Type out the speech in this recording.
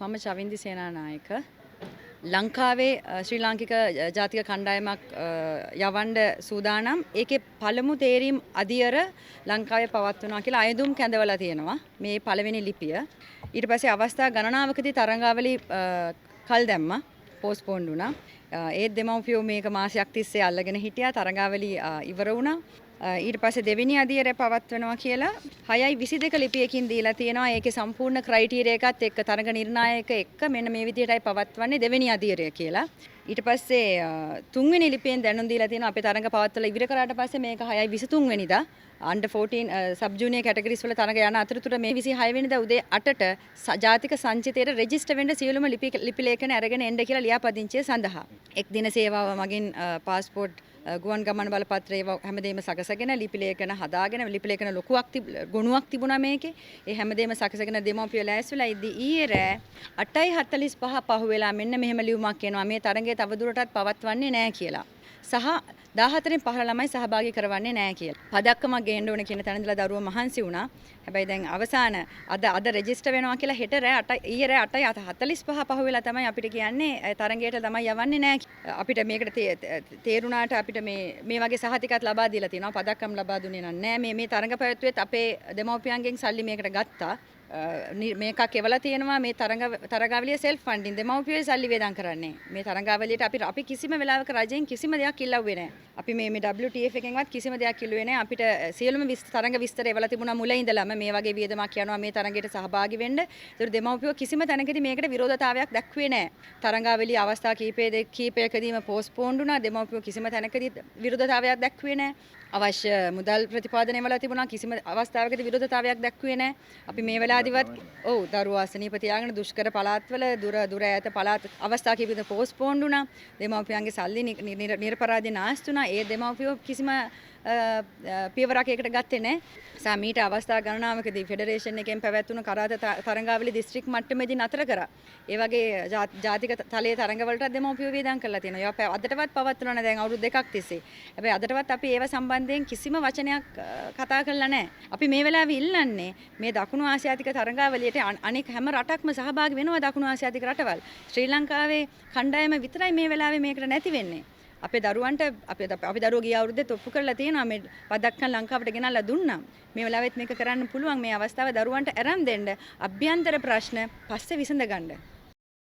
මම චවින්දි සේනානායක ලංකාවේ ශ්‍රී ලාංකික ජාතික කණ්ඩායමක් යවන්න සූදානම්. ඒකේ පළමු තේරීම් අදියර ලංකාවේ පවත්වනවා කියලා අයදුම් කැඳවලා තියෙනවා. මේ පළවෙනි ලිපිය. ඊට පස්සේ අවස්ථා ගණනාවකදී තරංගාවලි කල් දැම්මා. පෝස්ට්පෝන්ඩ් වුණා. ඒත් දෙමව්පියෝ මේක මාසයක් තිස්සේ අල්ලගෙන හිටියා. තරංගාවලි ඉවර වුණා. ඊට පස්සේ දෙවෙනි අදියර පවත්වනවා කියලා 6:22 ලිපියකින් දීලා තියෙනවා. ඒකේ සම්පූර්ණ ක්‍රයිටීරියා එකත් එක්ක තරඟ නිර්ණායක එක්ක මෙන්න මේ විදිහටයි පවත්වන්නේ දෙවෙනි අදියරය කියලා. ඊට පස්සේ තුන්වෙනි ලිපියෙන් දැනුම් දීලා තියෙනවා අපේ තරඟ පවත්වලා ඉවර කරාට පස්සේ මේක 6:23 වෙනිදා under 14 සබ් ජුනියර් කැටගරිස් වල තරඟ යන අතරතුර මේ 26 වෙනිදා උදේ 8ට ජාතික සංචිතයට රෙජිස්ටර් වෙන්න සියලුම ලිපි ලේඛන අරගෙන එන්න කියලා ලියාපදිංචිය සඳහා එක් දින සේවාව මගින් පාස්පෝර්ට් ගුවන් ගමන් බලපත්‍රය හැමදේම සකසගෙන ලිපි ලේඛන හදාගෙන ලිපි ලේඛන ලොකුවක් ගුණයක් තිබුණා මේකේ. ඒ හැමදේම සකසගෙන දෙමව්පිය ලෑස්තිලා ඉද්දි ඊයේ රෑ 8:45 පහුවෙලා මෙන්න මෙහෙම ලියුමක් එනවා මේ තරඟය තවදුරටත් පවත්වන්නේ නැහැ කියලා. සහ 14න් 15 ළමයි සහභාගී කරවන්නේ නැහැ කියලා. පදක්කමක් ගේන්න ඕන කියන තැන ඉඳලා දරුවෝ මහන්සි වුණා. හැබැයි දැන් අවසාන අද රෙජිස්ටර් වෙනවා කියලා හෙට රෑ 8 ඊයේ රෑ 8:45 පහුවෙලා තමයි අපිට කියන්නේ තරඟයට ළමයි යවන්නේ නැහැ. අපිට මේකට තේරුණාට අපිට මේ වගේ සහතිකත් ලබා දීලා තියෙනවා. පදක්කම් ලබා දුන්නේ නැහැ. මේ තරඟ පැවැත්වුවෙත් අපේ දෙමව්පියන්ගෙන් සල්ලි මේකට ගත්තා. මේකක් එවලා තියෙනවා මේ තරඟාවලිය සෙල්ෆ් ෆන්ඩින් දෙමව්පියෝ සල්ලි වේදම් කරන්නේ මේ තරඟාවලියට අපි කිසිම වෙලාවක රජෙන් කිසිම දෙයක් ඉල්ලුවේ නැහැ. අපි මේ WTF එකෙන්වත් කිසිම දෙයක් ඉල්ලුවේ නැහැ. අපිට සියලුම තරඟ විස්තර එවලා තිබුණා මුල ඉඳලම මේ වගේ වියදමක් යනවා මේ තරඟයට සහභාගී වෙන්න. ඒතර දෙමව්පියෝ කිසිම තැනකදී මේකට විරෝධතාවයක් දැක්ුවේ නැහැ. තරඟාවලිය අවස්ථා කීපයකදීම පෝස්ට්පෝන්ඩ් වුණා. දෙමව්පියෝ කිසිම තැනකදී විරෝධතාවයක් දැක්ුවේ නැහැ. අවශ්‍ය මුදල් ප්‍රතිපාදනය වල තිබුණා කිසිම අවස්ථාවකදී විරෝධතාවයක් දැක්ුවේ නැහැ. අපි මේ වෙලාවදිවත් ඔව් දරුවා අසනීප තියාගෙන දුෂ්කර පළාත්වල දුර ඈත පළාත් අවස්ථා කිහිපෙක පෝස්ට්පෝන්ඩ් වුණා. දෙමව්පියන්ගේ සල්ලි නිර්පරාදී නාස්ති වුණා. ඒ දෙමව්පියෝ කිසිම පියවරක් ඒකට ගත්තේ නැහැ. සමීට අවස්ථා ගණනාවකදී ෆෙඩරේෂන් එකෙන් පැවැත්වුණු කරාත තරඟාවලි දිස්ත්‍රික් මට්ටමේදී නතර කරා. ඒ වගේ ජාතික තලයේ තරඟ වලට දෙමව්පියෝ වේදම් කරලා තියෙනවා. ඒවා අදටවත් පවත්වනවා නේද දැන් අවුරුදු දෙකක් තිස්සේ. හැබැයි අදටවත් අපි ඒව සම්බන්ධයෙන් කිසිම වචනයක් කතා කරලා නැහැ. අපි මේ වෙලාවේ ඉල්ලන්නේ මේ දකුණු ආසියාතික තරඟාවලියට අනෙක් හැම රටක්ම සහභාගී වෙනවා දකුණු ආසියාතික රටවල්. ශ්‍රී ලංකාවේ කණ්ඩායම විතරයි මේ වෙලාවේ මේකට නැති වෙන්නේ. අපේ දරුවන්ට අපි දරුවෝ ගිය අවුරුද්දේ ඔප්පු කරලා තියෙනවා මේ පදක්කම් ලංකාවට ගෙනල්ලා දුන්නා. මේ වෙලාවෙත් මේක කරන්න පුළුවන් මේ අවස්ථාව දරුවන්ට අරන් දෙන්න අභ්‍යන්තර ප්‍රශ්න පස්සේ විසඳ ගන්න.